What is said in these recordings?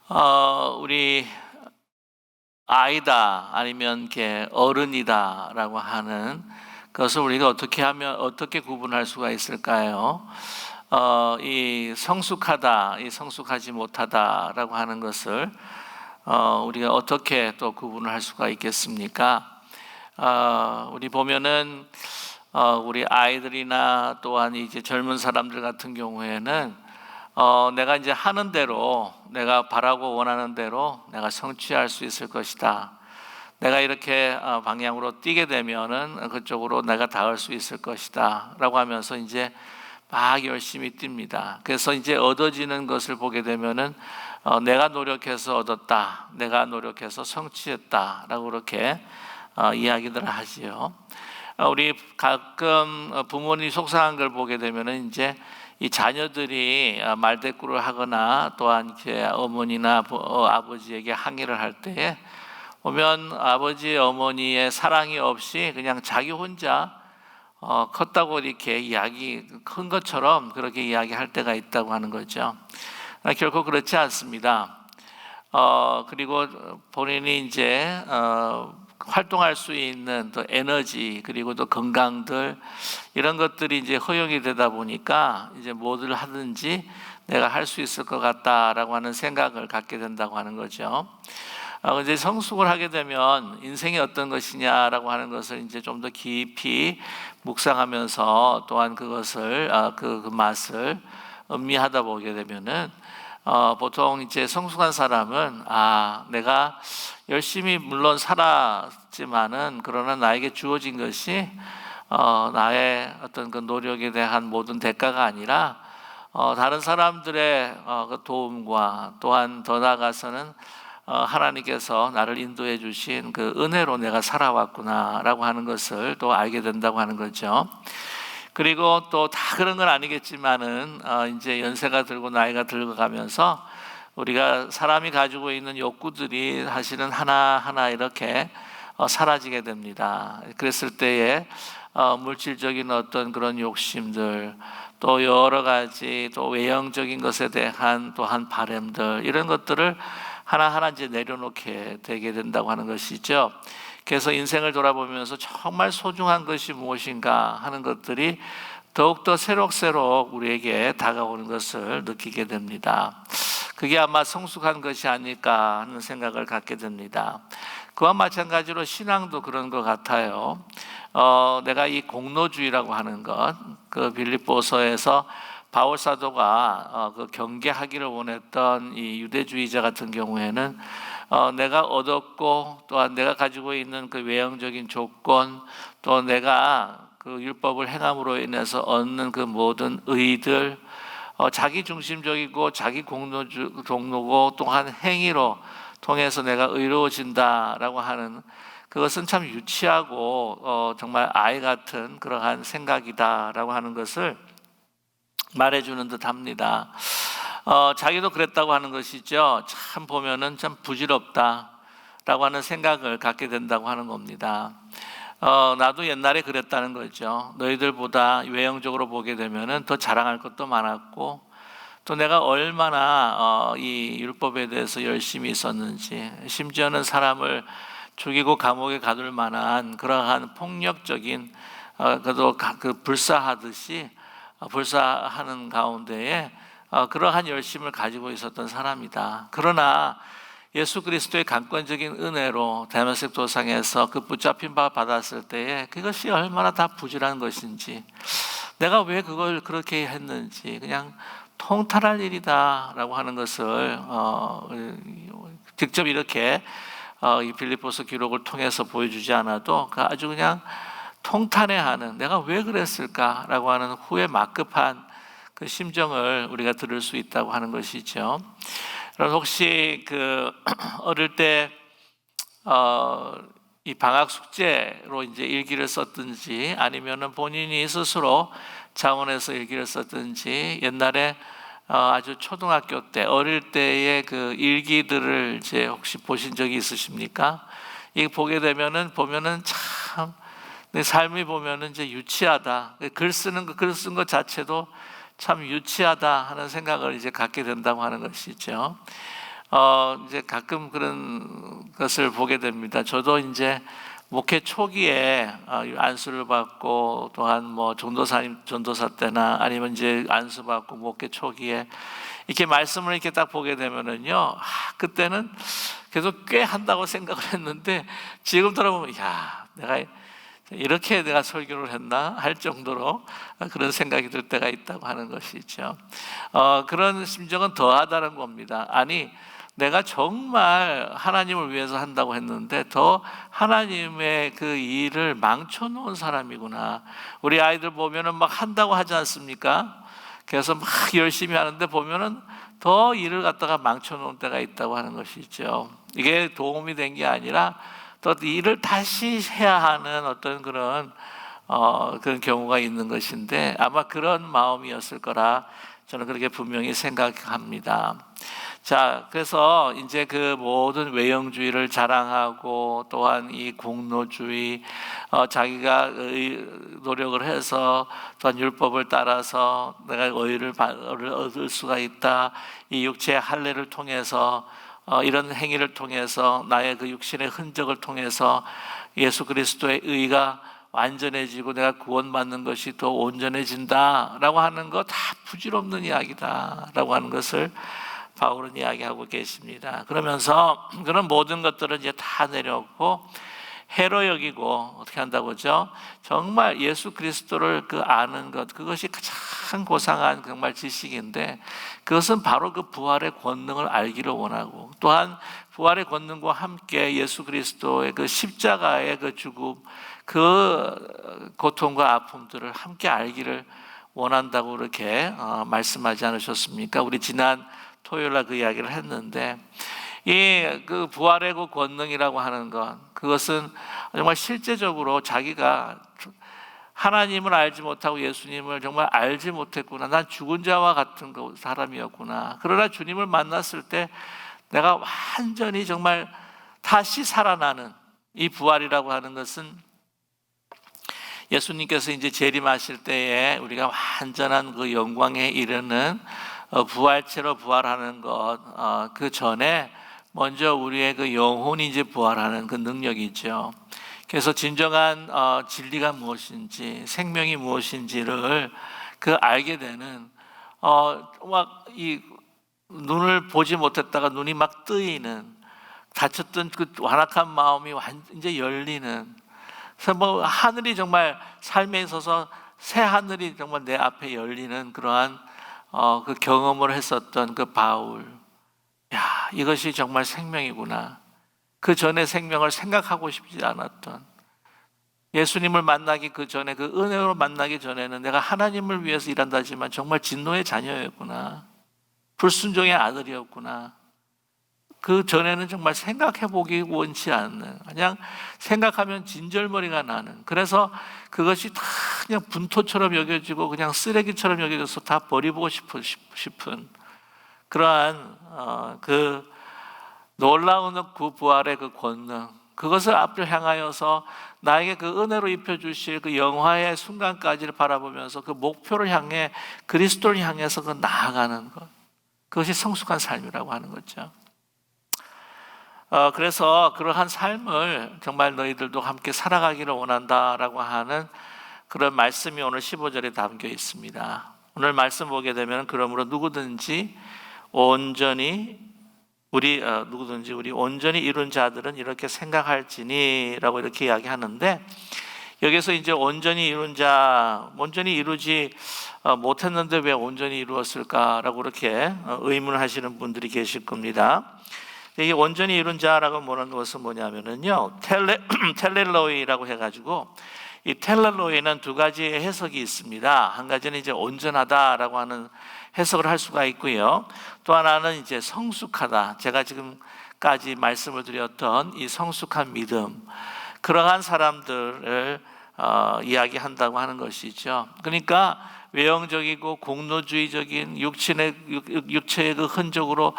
우리 아이다 아니면 이렇게 어른이다라고 하는 그것을 우리가 어떻게 하면 어떻게 구분할 수가 있을까요? 이 성숙하다, 이 성숙하지 못하다라고 하는 것을 우리가 어떻게 또 구분을 할 수가 있겠습니까? 우리 보면은 우리 아이들이나 또한 이제 젊은 사람들 같은 경우에는 내가 이제 하는 대로, 내가 바라고 원하는 대로 내가 성취할 수 있을 것이다. 내가 이렇게 방향으로 뛰게 되면은 그쪽으로 내가 닿을 수 있을 것이다 라고 하면서 이제 막 열심히 뜁니다. 그래서 이제 얻어지는 것을 보게 되면은 내가 노력해서 얻었다, 내가 노력해서 성취했다 라고 그렇게 이야기들을 하지요. 우리 가끔 부모님 속상한 걸 보게 되면은 이제 이 자녀들이 말대꾸를 하거나 또한 이제 어머니나 아버지에게 항의를 할 때에 보면 아버지 어머니의 사랑이 없이 그냥 자기 혼자 컸다고 이렇게 이야기 큰 것처럼 그렇게 이야기할 때가 있다고 하는 거죠. 결코 그렇지 않습니다. 그리고 본인이 이제 활동할 수 있는 또 에너지 그리고 또 건강들 이런 것들이 이제 허용이 되다 보니까 이제 뭐를 하든지 내가 할 수 있을 것 같다라고 하는 생각을 갖게 된다고 하는 거죠. 이제 성숙을 하게 되면 인생이 어떤 것이냐라고 하는 것을 이제 좀 더 깊이 묵상하면서 또한 그것을 그 맛을 음미하다 보게 되면은 보통 이제 성숙한 사람은 내가 열심히 물론 살았지만은 그러나 나에게 주어진 것이 나의 어떤 그 노력에 대한 모든 대가가 아니라 다른 사람들의 그 도움과 또한 더 나아가서는 하나님께서 나를 인도해 주신 그 은혜로 내가 살아왔구나라고 하는 것을 또 알게 된다고 하는 거죠. 그리고 또 다 그런 건 아니겠지만은 이제 연세가 들고 나이가 들어가면서 우리가 사람이 가지고 있는 욕구들이 사실은 하나하나 이렇게 사라지게 됩니다. 그랬을 때에 물질적인 어떤 그런 욕심들 또 여러 가지 또 외형적인 것에 대한 또한 바램들 이런 것들을 하나하나 이제 내려놓게 되게 된다고 하는 것이죠. 그래서 인생을 돌아보면서 정말 소중한 것이 무엇인가 하는 것들이 더욱더 새록새록 우리에게 다가오는 것을 느끼게 됩니다. 그게 아마 성숙한 것이 아닐까 하는 생각을 갖게 됩니다. 그와 마찬가지로 신앙도 그런 것 같아요. 내가 이 공로주의라고 하는 것, 그 빌립보서에서 바울 사도가 그 경계하기를 원했던 이 유대주의자 같은 경우에는 내가 얻었고 또한 내가 가지고 있는 그 외형적인 조건 또 내가 그 율법을 행함으로 인해서 얻는 그 모든 의의들 자기 중심적이고 자기 공로고 또한 행위로 통해서 내가 의로워진다라고 하는 그것은 참 유치하고 정말 아이 같은 그러한 생각이다라고 하는 것을 말해주는 듯 합니다. 자기도 그랬다고 하는 것이죠. 참 보면은 참 부질없다라고 하는 생각을 갖게 된다고 하는 겁니다. 나도 옛날에 그랬다는 거죠. 너희들보다 외형적으로 보게 되면은 더 자랑할 것도 많았고 또 내가 얼마나 이 율법에 대해서 열심히 있었는지 심지어는 사람을 죽이고 감옥에 가둘 만한 그러한 폭력적인 그래도 그 불사하듯이 불사하는 가운데에 그러한 열심을 가지고 있었던 사람이다. 그러나 예수 그리스도의 강권적인 은혜로 다메섹 도상에서 그 붙잡힌 바 받았을 때에 그것이 얼마나 다 부질한 것인지 내가 왜 그걸 그렇게 했는지 그냥 통탄할 일이다라고 하는 것을 직접 이렇게 이 빌립보서 기록을 통해서 보여주지 않아도 아주 그냥 통탄해하는 내가 왜 그랬을까라고 하는 후회 막급한 그 심정을 우리가 들을 수 있다고 하는 것이죠. 여러분 혹시 그 어릴 때 이 방학 숙제로 이제 일기를 썼든지 아니면은 본인이 스스로 자원해서 일기를 썼든지 옛날에 아주 초등학교 때 어릴 때의 그 일기들을 이제 혹시 보신 적이 있으십니까? 이 보게 되면은 참 내 삶이 보면은 이제 유치하다. 글 쓴 것 자체도 참 유치하다 하는 생각을 이제 갖게 된다고 하는 것이죠. 이제 가끔 그런 것을 보게 됩니다. 저도 이제 목회 초기에 안수를 받고 또한 뭐 전도사 때나 아니면 이제 안수 받고 목회 초기에 이렇게 말씀을 이렇게 딱 보게 되면은요, 그때는 계속 꽤 한다고 생각을 했는데 지금 돌아보면 내가 이렇게 내가 설교를 했나 할 정도로 그런 생각이 들 때가 있다고 하는 것이죠. 그런 심정은 더하다는 겁니다. 아니, 내가 정말 하나님을 위해서 한다고 했는데 더 하나님의 그 일을 망쳐놓은 사람이구나. 우리 아이들 보면은 막 한다고 하지 않습니까? 그래서 막 열심히 하는데 보면은 더 일을 갖다가 망쳐놓은 때가 있다고 하는 것이죠. 이게 도움이 된 게 아니라 또 일을 다시 해야 하는 어떤 그런 경우가 있는 것인데 아마 그런 마음이었을 거라 저는 그렇게 분명히 생각합니다. 자, 그래서 이제 그 모든 외형주의를 자랑하고 또한 이 공로주의, 자기가 노력을 해서 또한 율법을 따라서 내가 의를 얻을 수가 있다. 이 육체의 할례를 통해서 이런 행위를 통해서 나의 그 육신의 흔적을 통해서 예수 그리스도의 의가 완전해지고 내가 구원받는 것이 더 온전해진다라고 하는 거 다 부질없는 이야기다라고 하는 것을 바울은 이야기하고 계십니다. 그러면서 그런 모든 것들은 이제 다 내려오고 해로 여기고 어떻게 한다고죠? 정말 예수 그리스도를 아는 것, 그것이 가장 고상한 정말 지식인데 그것은 바로 그 부활의 권능을 알기를 원하고 또한 부활의 권능과 함께 예수 그리스도의 그 십자가의 그 죽음, 그 고통과 아픔들을 함께 알기를 원한다고 그렇게 말씀하지 않으셨습니까? 우리 지난 토요일 날 그 이야기를 했는데 이 그 부활의 그 권능이라고 하는 것, 그것은 정말 실제적으로 자기가 하나님을 알지 못하고 예수님을 정말 알지 못했구나. 난 죽은 자와 같은 사람이었구나. 그러나 주님을 만났을 때 내가 완전히 정말 다시 살아나는 이 부활이라고 하는 것은 예수님께서 이제 재림하실 때에 우리가 완전한 그 영광에 이르는 부활체로 부활하는 것, 그 전에 먼저 우리의 그 영혼이 이제 부활하는 그 능력이죠. 그래서 진정한 진리가 무엇인지, 생명이 무엇인지를 알게 되는 막 이 눈을 보지 못했다가 눈이 막 뜨이는, 닫혔던 그 완악한 마음이 이제 열리는. 그래서 뭐 하늘이 정말 삶에 있어서 새 하늘이 정말 내 앞에 열리는 그러한 그 경험을 했었던 그 바울. 이것이 정말 생명이구나. 그 전에 생명을 생각하고 싶지 않았던, 예수님을 만나기 그 전에, 그 은혜로 만나기 전에는 내가 하나님을 위해서 일한다지만 정말 진노의 자녀였구나. 불순종의 아들이었구나. 그 전에는 정말 생각해보기 원치 않는, 그냥 생각하면 진절머리가 나는, 그래서 그것이 다 그냥 분토처럼 여겨지고 그냥 쓰레기처럼 여겨져서 다 버리고 싶은 그러한 그 놀라운 그 부활의 그 권능, 그것을 앞을 향하여서 나에게 그 은혜로 입혀주실 그 영화의 순간까지를 바라보면서 그 목표를 향해 그리스도를 향해서 그 나아가는 것, 그것이 성숙한 삶이라고 하는 거죠. 그래서 그러한 삶을 정말 너희들도 함께 살아가기를 원한다라고 하는 그런 말씀이 오늘 15절에 담겨 있습니다. 오늘 말씀 보게 되면 그러므로 누구든지 우리 온전히 이룬 자들은 이렇게 생각할지니라고 이렇게 이야기하는데, 여기서 이제 온전히 이룬 자, 온전히 이루지 못했는데 왜 온전히 이루었을까라고 이렇게 의문을 하시는 분들이 계실 겁니다. 이 온전히 이룬 자라고 말하는 것은 뭐냐면은요, 텔렐로이라고 해가지고, 이 텔렐로이는 두 가지의 해석이 있습니다. 한 가지는 이제 온전하다라고 하는 해석을 할 수가 있고요. 또 하나는 이제 성숙하다. 제가 지금까지 말씀을 드렸던 이 성숙한 믿음, 그러한 사람들을 이야기한다고 하는 것이죠. 그러니까 외형적이고 공로주의적인 육체의 그 흔적으로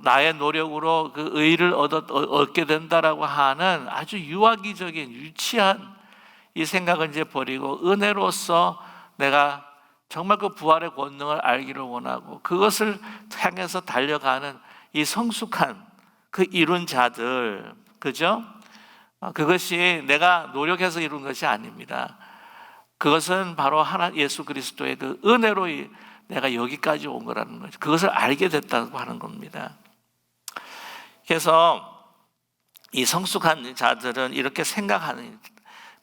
나의 노력으로 그 의를 얻게 된다라고 하는 아주 유아기적인 유치한 이 생각을 이제 버리고 은혜로서 내가 정말 그 부활의 권능을 알기를 원하고 그것을 향해서 달려가는 이 성숙한 그 이룬 자들, 그죠? 그것이 내가 노력해서 이룬 것이 아닙니다. 그것은 바로 예수 그리스도의 그 은혜로 내가 여기까지 온 거라는 거죠. 그것을 알게 됐다고 하는 겁니다. 그래서 이 성숙한 자들은 이렇게 생각하는,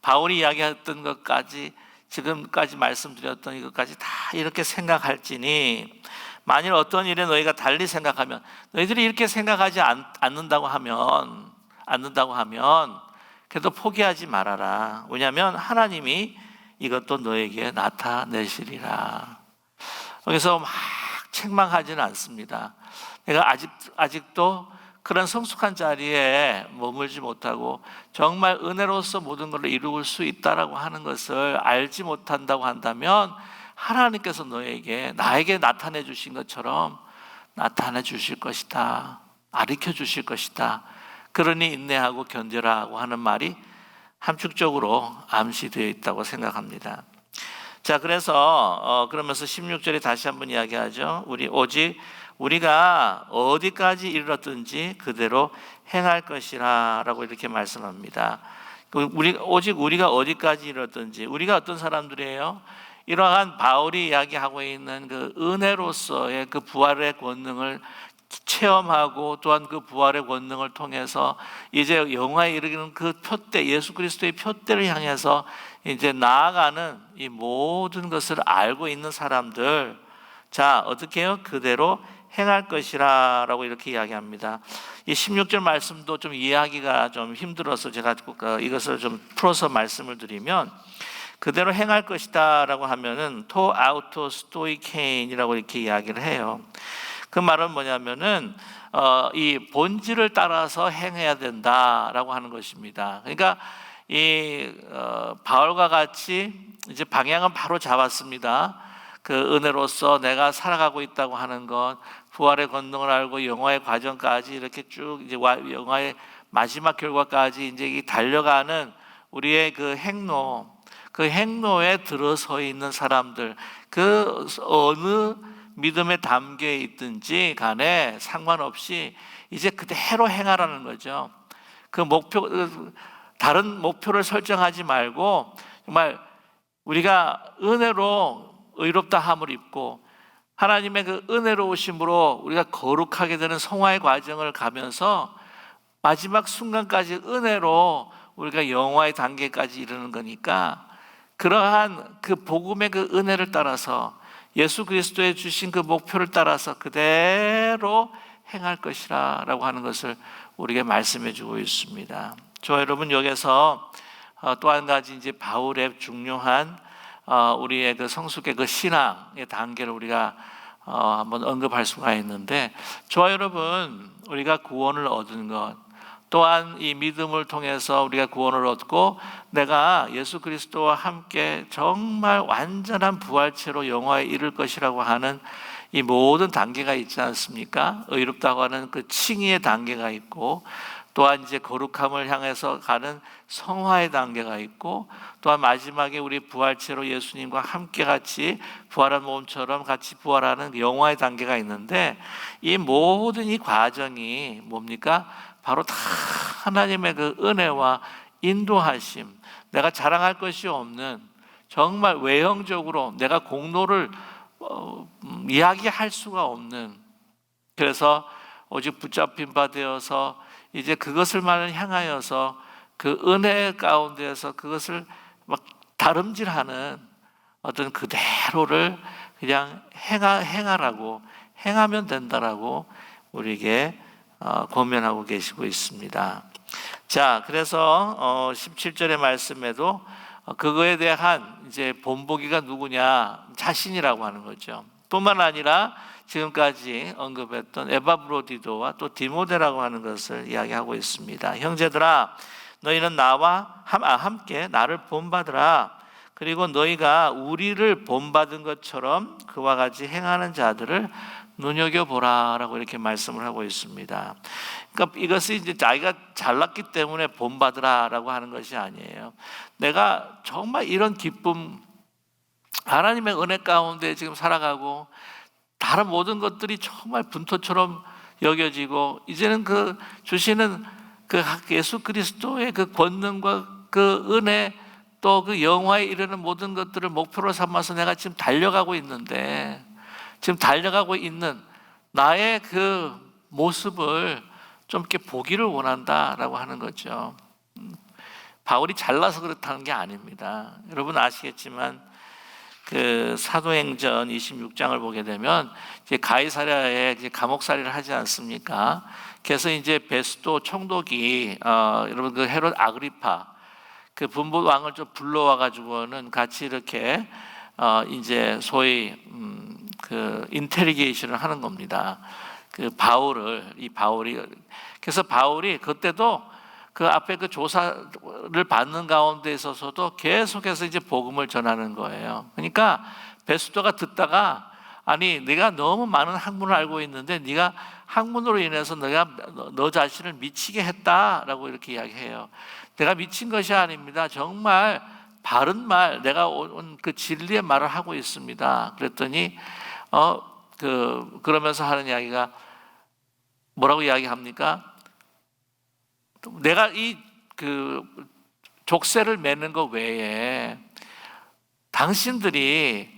바울이 이야기했던 것까지, 지금까지 말씀드렸던 이것까지 다 이렇게 생각할지니, 만일 어떤 일에 너희가 달리 생각하면, 너희들이 이렇게 생각하지 않는다고 하면 그래도 포기하지 말아라. 왜냐하면 하나님이 이것도 너에게 나타내시리라. 그래서 막 책망하지는 않습니다. 내가 아직도 그런 성숙한 자리에 머물지 못하고 정말 은혜로서 모든 것을 이룰 수 있다라고 하는 것을 알지 못한다고 한다면, 하나님께서 나에게 나타내 주신 것처럼 나타내 주실 것이다, 가르쳐 주실 것이다. 그러니 인내하고 견뎌라고 하는 말이 함축적으로 암시되어 있다고 생각합니다. 자, 그래서 그러면서 16절에 다시 한번 이야기하죠. 오직 우리가 어디까지 이르렀든지 그대로 행할 것이라 라고 이렇게 말씀합니다. 오직 우리가 어디까지 이르렀든지, 우리가 어떤 사람들이에요? 이러한 바울이 이야기하고 있는 그 은혜로서의 그 부활의 권능을 체험하고, 또한 그 부활의 권능을 통해서 이제 영화에 이르기는 그 표대, 예수 그리스도의 표대를 향해서 이제 나아가는 이 모든 것을 알고 있는 사람들, 자, 어떻게 해요? 그대로 행할 것이라 라고 이렇게 이야기합니다. 이 16절 말씀도 좀 이해하기가 좀 힘들어서 제가 이것을 좀 풀어서 말씀을 드리면, 그대로 행할 것이다 라고 하면은 토 아우토 스토이케인이라고 이렇게 이야기를 해요. 그 말은 뭐냐면은 이 본질을 따라서 행해야 된다라고 하는 것입니다. 그러니까 이 바울과 같이 이제 방향은 바로 잡았습니다. 그 은혜로서 내가 살아가고 있다고 하는 것, 부활의 권능을 알고 영화의 과정까지 이렇게 쭉 이제 영화의 마지막 결과까지 이제 달려가는 우리의 그 행로에 들어서 있는 사람들, 그 어느 믿음에 담겨 있든지 간에 상관없이 이제 그대로 행하라는 거죠. 다른 목표를 설정하지 말고 정말 우리가 은혜로 의롭다 함을 입고 하나님의 그 은혜로우심으로 우리가 거룩하게 되는 성화의 과정을 가면서 마지막 순간까지 은혜로 우리가 영화의 단계까지 이르는 거니까, 그러한 그 복음의 그 은혜를 따라서 예수 그리스도의 주신 그 목표를 따라서 그대로 행할 것이라 라고 하는 것을 우리에게 말씀해 주고 있습니다. 저 여러분, 여기서 또 한 가지 이제 바울의 중요한 우리의 그 성숙의 그 신앙의 단계를 우리가 한번 언급할 수가 있는데, 저와 여러분, 우리가 구원을 얻은 것, 또한 이 믿음을 통해서 우리가 구원을 얻고 내가 예수 그리스도와 함께 정말 완전한 부활체로 영화에 이를 것이라고 하는 이 모든 단계가 있지 않습니까? 의롭다고 하는 그 칭의의 단계가 있고, 또한 이제 거룩함을 향해서 가는 성화의 단계가 있고, 또한 마지막에 우리 부활체로 예수님과 함께 같이 부활한 몸처럼 같이 부활하는 영화의 단계가 있는데, 이 모든 이 과정이 뭡니까? 바로 다 하나님의 그 은혜와 인도하심, 내가 자랑할 것이 없는, 정말 외형적으로 내가 공로를 이야기할 수가 없는, 그래서 오직 붙잡힌 바 되어서 이제 그것을만 향하여서 그 은혜 가운데에서 그것을 막 다름질하는 어떤 그대로를 그냥 행하면 된다라고 우리에게 권면하고 계시고 있습니다. 자, 그래서 17절의 말씀에도 그거에 대한 이제 본보기가 누구냐? 자신이라고 하는 거죠. 뿐만 아니라 지금까지 언급했던 에바브로디도와 또 디모데라고 하는 것을 이야기하고 있습니다. 형제들아, 너희는 나와 함께 나를 본받으라. 그리고 너희가 우리를 본받은 것처럼 그와 같이 행하는 자들을 눈여겨보라 라고 이렇게 말씀을 하고 있습니다. 그러니까 이것이 이제 자기가 잘났기 때문에 본받으라 라고 하는 것이 아니에요. 내가 정말 이런 기쁨, 하나님의 은혜 가운데 지금 살아가고 다른 모든 것들이 정말 분토처럼 여겨지고 이제는 그 주시는 그 예수 그리스도의 그 권능과 그 은혜 또 그 영화에 이르는 모든 것들을 목표로 삼아서 내가 지금 달려가고 있는데, 지금 달려가고 있는 나의 그 모습을 좀 이렇게 보기를 원한다라고 하는 거죠. 바울이 잘나서 그렇다는 게 아닙니다. 여러분 아시겠지만 그 사도행전 26장을 보게 되면 이제 가이사랴에 이제 감옥살이를 하지 않습니까? 그래서 이제 베스도 총독이 여러분 그 헤롯 아그리파 그 분부 왕을 좀 불러와 가지고는 같이 이렇게 이제 소위 그 인테리게이션을 하는 겁니다. 그 바울이 그래서 바울이 그때도 그 앞에 그 조사를 받는 가운데 있어서도 계속해서 이제 복음을 전하는 거예요. 그러니까 베스도가 듣다가 아니 네가 너무 많은 학문을 알고 있는데 네가 학문으로 인해서 내가 너 자신을 미치게 했다라고 이렇게 이야기해요. 내가 미친 것이 아닙니다. 정말 바른 말, 내가 온 그 진리의 말을 하고 있습니다. 그랬더니 그러면서 하는 이야기가 뭐라고 이야기합니까? 내가 이 그 족쇄를 매는 것 외에 당신들이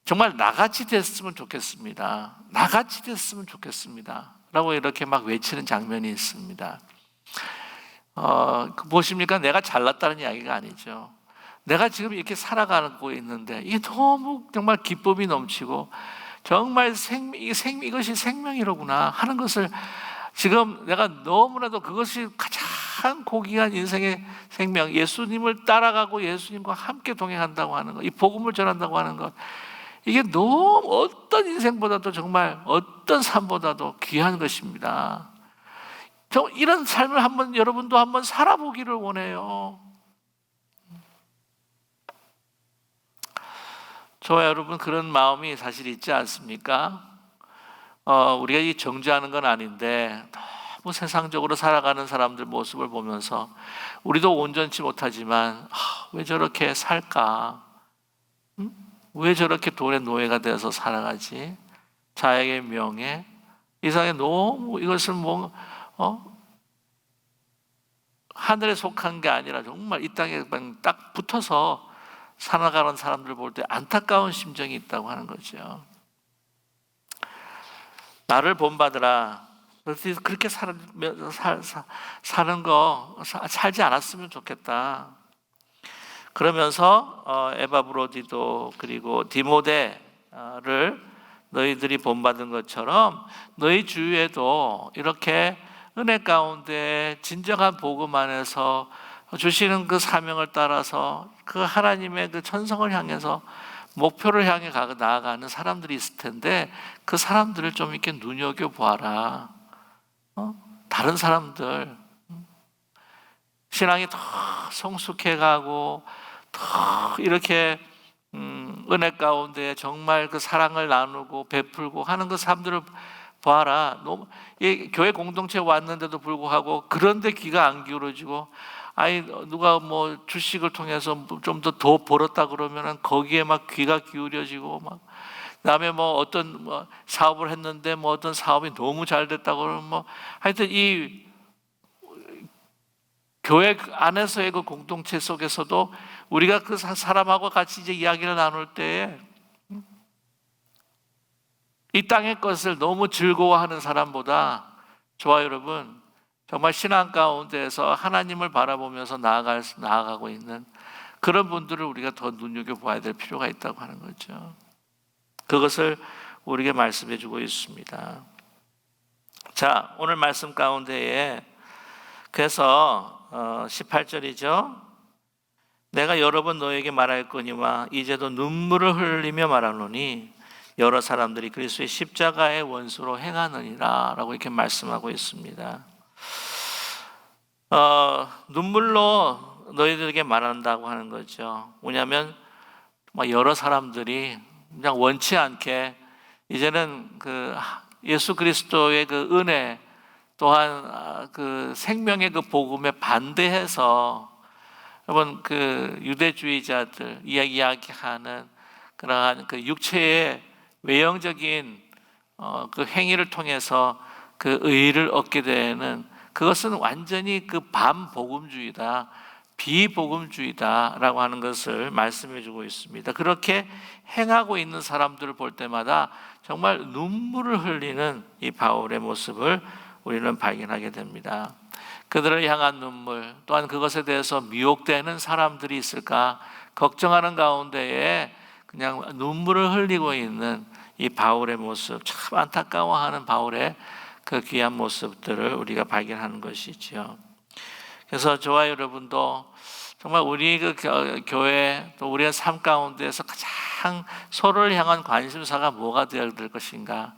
정말 나같이 됐으면 좋겠습니다. 나같이 됐으면 좋겠습니다. 라고 이렇게 막 외치는 장면이 있습니다. 보십니까? 내가 잘났다는 이야기가 아니죠. 내가 지금 이렇게 살아가고 있는데 이게 너무 정말 기쁨이 넘치고 정말 이것이 생명이로구나 하는 것을 지금 내가 너무나도 그것이 가장 고귀한 인생의 생명, 예수님을 따라가고 예수님과 함께 동행한다고 하는 것, 이 복음을 전한다고 하는 것, 이게 너무 어떤 인생보다도 정말 어떤 삶보다도 귀한 것입니다. 이런 삶을 여러분도 한번 살아보기를 원해요. 저와 여러분 그런 마음이 사실 있지 않습니까? 우리가 이 정죄하는 건 아닌데 너무 세상적으로 살아가는 사람들 모습을 보면서 우리도 온전치 못하지만 왜 저렇게 살까? 왜 저렇게 돈의 노예가 되어서 살아가지? 자에게 명예, 이상하게 너무 이것을 하늘에 속한 게 아니라 정말 이 땅에 딱 붙어서 살아가는 사람들 볼 때 안타까운 심정이 있다고 하는 거죠. 나를 본받으라. 그렇게 사는 거 살지 않았으면 좋겠다. 그러면서 에바브로디도 그리고 디모데를 너희들이 본받은 것처럼 너희 주위에도 이렇게 은혜 가운데 진정한 복음 안에서 주시는 그 사명을 따라서 그 하나님의 그 천성을 향해서 목표를 향해 나아가는 사람들이 있을 텐데 그 사람들을 좀 이렇게 눈여겨보아라. 다른 사람들 신앙이 더 성숙해가고 더 이렇게 은혜 가운데 정말 그 사랑을 나누고 베풀고 하는 그 사람들을 봐라. 교회 공동체에 왔는데도 불구하고 그런데 귀가 안 기울어지고 누가 뭐 주식을 통해서 좀 더 벌었다 그러면은 거기에 막 귀가 기울여지고 막 그다음에 뭐 어떤 사업을 했는데 뭐 어떤 사업이 너무 잘 됐다 그러면 하여튼 이 교회 안에서의 그 공동체 속에서도 우리가 그 사람하고 같이 이제 이야기를 나눌 때에 이 땅의 것을 너무 즐거워하는 사람보다 저와 여러분 정말 신앙 가운데에서 하나님을 바라보면서 나아가고 있는 그런 분들을 우리가 더 눈여겨봐야 될 필요가 있다고 하는 거죠. 그것을 우리에게 말씀해 주고 있습니다. 자, 오늘 말씀 가운데에 그래서 18절이죠. 내가 여러 번 너에게 말하였거니와 이제도 눈물을 흘리며 말하노니 여러 사람들이 그리스도의 십자가의 원수로 행하느니라 라고 이렇게 말씀하고 있습니다. 눈물로 너희들에게 말한다고 하는 거죠. 뭐냐면 여러 사람들이 그냥 원치 않게 이제는 그 예수 그리스도의 그 은혜 또한 그 생명의 그 복음에 반대해서 여러분 그 유대주의자들 이야기하는 그러한 그 육체의 외형적인 그 행위를 통해서 그 의의를 얻게 되는, 그것은 완전히 그 반복음주의다, 비복음주의다라고 하는 것을 말씀해 주고 있습니다. 그렇게 행하고 있는 사람들을 볼 때마다 정말 눈물을 흘리는 이 바울의 모습을 우리는 발견하게 됩니다. 그들을 향한 눈물, 또한 그것에 대해서 미혹되는 사람들이 있을까 걱정하는 가운데에 그냥 눈물을 흘리고 있는 이 바울의 모습, 참 안타까워하는 바울의 그 귀한 모습들을 우리가 발견하는 것이지요. 그래서 저와 여러분도 정말 우리 그 교회 또 우리의 삶 가운데에서 가장 서로를 향한 관심사가 뭐가 되어야 될 것인가?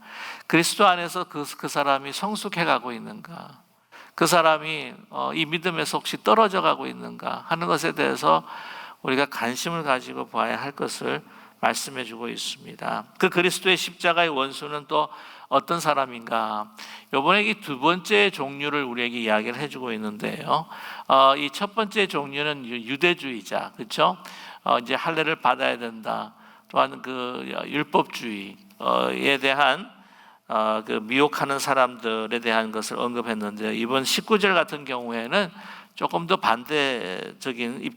그리스도 안에서 그 사람이 성숙해 가고 있는가? 그 사람이 이 믿음에서 혹시 떨어져 가고 있는가 하는 것에 대해서 우리가 관심을 가지고 봐야 할 것을 말씀해 주고 있습니다. 그 그리스도의 십자가의 원수는 또 어떤 사람인가? 이번에 이 두 번째 종류를 우리에게 이야기를 해주고 있는데요. 이 첫 번째 종류는 유대주의자, 그렇죠? 이제 할례를 받아야 된다. 또한 그 율법주의에 대한 그 미혹하는 사람들에 대한 것을 언급했는데, 이번 19절 같은 경우에는 조금 더 반대적인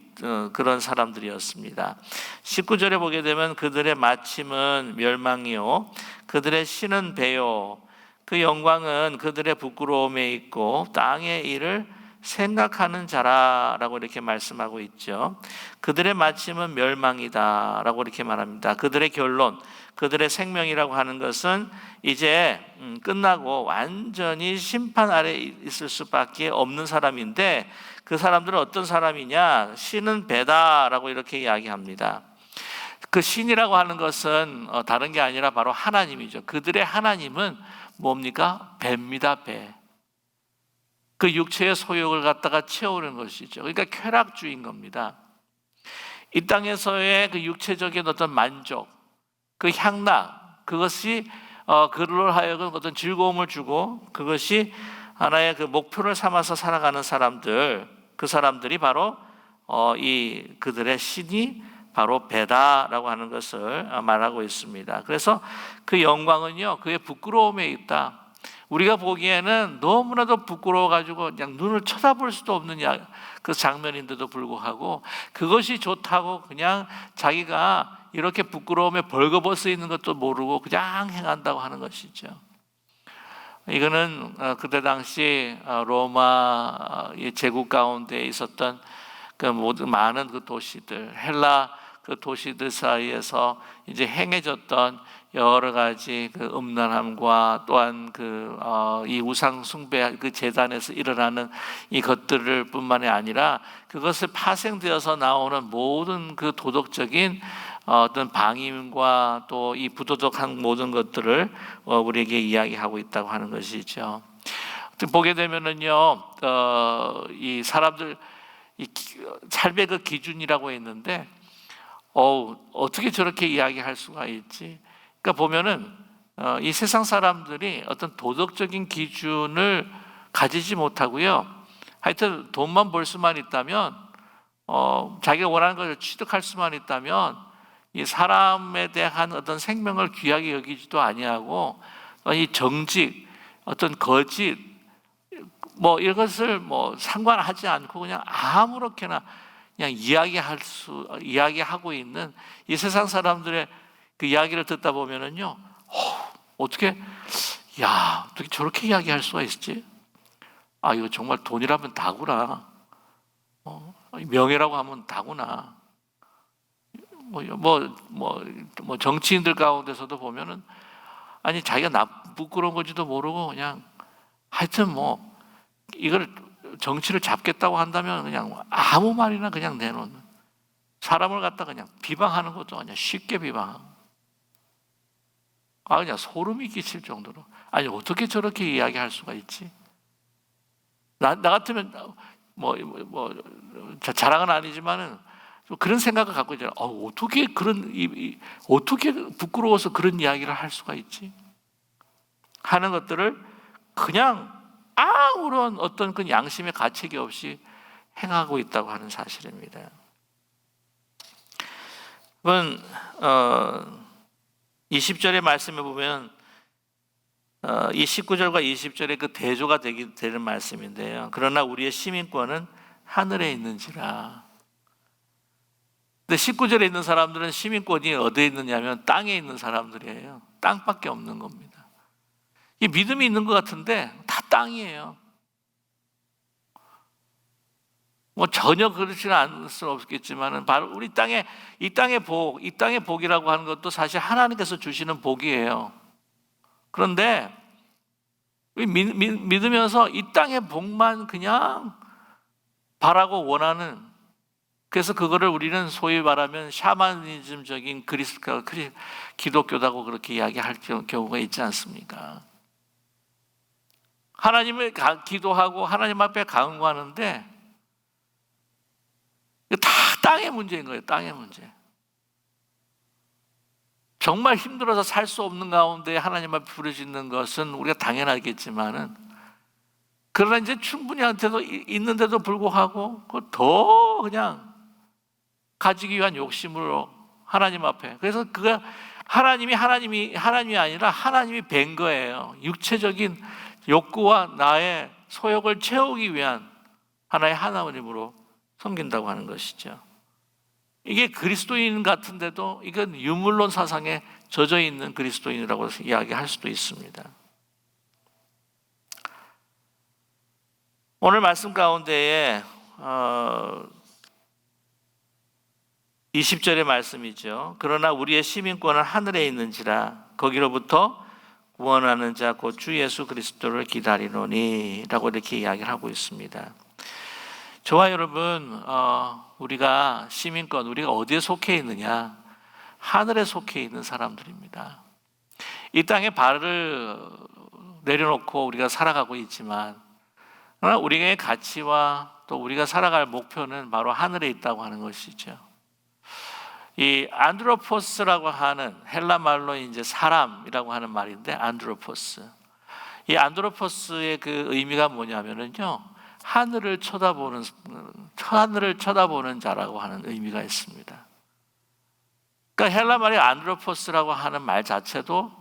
그런 사람들이었습니다. 19절에 보게 되면 그들의 마침은 멸망이요 그들의 신은 배요 그 영광은 그들의 부끄러움에 있고 땅의 일을 생각하는 자라라고 이렇게 말씀하고 있죠. 그들의 마침은 멸망이다라고 이렇게 말합니다. 그들의 결론, 그들의 생명이라고 하는 것은 이제 끝나고 완전히 심판 아래 있을 수밖에 없는 사람인데, 그 사람들은 어떤 사람이냐? 신은 배다라고 이렇게 이야기합니다. 그 신이라고 하는 것은 다른 게 아니라 바로 하나님이죠. 그들의 하나님은 뭡니까? 배입니다, 배. 그 육체의 소욕을 갖다가 채우는 것이죠. 그러니까 쾌락주의인 겁니다. 이 땅에서의 그 육체적인 어떤 만족, 그 향락, 그것이 그들로 하여금 어떤 즐거움을 주고 그것이 하나의 그 목표를 삼아서 살아가는 사람들, 그 사람들이 바로 이 그들의 신이 바로 배다라고 하는 것을 말하고 있습니다. 그래서 그 영광은요 그의 부끄러움에 있다. 우리가 보기에는 너무나도 부끄러워가지고 그냥 눈을 쳐다볼 수도 없는 그 장면인데도 불구하고 그것이 좋다고 그냥 자기가 이렇게 부끄러움에 벌거벗어 있는 것도 모르고 그냥 행한다고 하는 것이죠. 이거는 그때 당시 로마 제국 가운데 있었던 그 모든 많은 그 도시들, 헬라 그 도시들 사이에서 이제 행해졌던 여러 가지 그 음란함과 또한 이 우상 숭배 그 제단에서 일어나는 이 것들을 뿐만이 아니라 그것을 파생되어서 나오는 모든 그 도덕적인 어떤 방임과 또 이 부도덕한 모든 것들을 우리에게 이야기하고 있다고 하는 것이죠. 보게 되면은요, 이 사람들 이 삶의 그 기준이라고 있는데, 어떻게 저렇게 이야기할 수가 있지? 그러니까 보면은 이 세상 사람들이 어떤 도덕적인 기준을 가지지 못하고요. 하여튼 돈만 벌 수만 있다면, 자기가 원하는 것을 취득할 수만 있다면, 이 사람에 대한 어떤 생명을 귀하게 여기지도 아니하고, 이 정직, 어떤 거짓, 뭐 이것을 뭐 상관하지 않고 그냥 아무렇게나 그냥 이야기하고 있는 이 세상 사람들의 그 이야기를 듣다 보면은요, 어떻게 저렇게 이야기할 수가 있지? 이거 정말 돈이라면 다구나. 명예라고 하면 다구나. 뭐 정치인들 가운데서도 보면은 아니 자기가 부끄러운 건지도 모르고 그냥 하여튼 뭐 이걸 정치를 잡겠다고 한다면 그냥 아무 말이나 그냥 내놓는, 사람을 갖다 그냥 비방하는 것도 그냥 쉽게 비방하고 그냥 소름이 끼칠 정도로, 아니 어떻게 저렇게 이야기할 수가 있지? 나 같으면 자랑은 아니지만은 그런 생각을 갖고 있잖아. 어떻게 어떻게 부끄러워서 그런 이야기를 할 수가 있지? 하는 것들을 그냥 아무런 어떤 그 양심의 가책이 없이 행하고 있다고 하는 사실입니다. 그건 20절의 말씀에 보면 이 19절과 20절의 그 대조가 되는 말씀인데요. 그러나 우리의 시민권은 하늘에 있는지라. 근데 19절에 있는 사람들은 시민권이 어디에 있느냐면 땅에 있는 사람들이에요. 땅밖에 없는 겁니다. 이 믿음이 있는 것 같은데 다 땅이에요. 뭐 전혀 그렇지는 않을 수 없겠지만은 바로 우리 땅에 이 땅의 복이라고 하는 것도 사실 하나님께서 주시는 복이에요. 그런데 믿으면서 이 땅의 복만 그냥 바라고 원하는, 그래서 그거를 우리는 소위 말하면 샤머니즘적인 기독교다고 그렇게 이야기할 경우가 있지 않습니까? 하나님을 기도하고 하나님 앞에 간구하는데 다 땅의 문제인 거예요. 땅의 문제. 정말 힘들어서 살 수 없는 가운데 하나님 앞에 부르짖는 것은 우리가 당연하겠지만은, 그러나 이제 충분히 있는데도 불구하고 더 그냥 가지기 위한 욕심으로 하나님 앞에, 그래서 그가 하나님이 아니라 하나님이 뵌 거예요. 육체적인 욕구와 나의 소욕을 채우기 위한 하나의 하나님으로 섬긴다고 하는 것이죠. 이게 그리스도인 같은데도 이건 유물론 사상에 젖어 있는 그리스도인이라고 이야기할 수도 있습니다. 오늘 말씀 가운데에 20절의 말씀이죠. 그러나 우리의 시민권은 하늘에 있는지라 거기로부터 구원하는 자 곧 주 예수 그리스도를 기다리노니 라고 이렇게 이야기를 하고 있습니다. 저와 여러분, 우리가 시민권, 우리가 어디에 속해 있느냐? 하늘에 속해 있는 사람들입니다. 이 땅에 발을 내려놓고 우리가 살아가고 있지만, 그러나 우리의 가치와 또 우리가 살아갈 목표는 바로 하늘에 있다고 하는 것이죠. 이 안드로포스라고 하는 헬라 말로 이제 사람이라고 하는 말인데, 안드로포스. 이 안드로포스의 그 의미가 뭐냐면은요, 하늘을 쳐다보는 자라고 하는 의미가 있습니다. 그러니까 헬라 말의 안드로포스라고 하는 말 자체도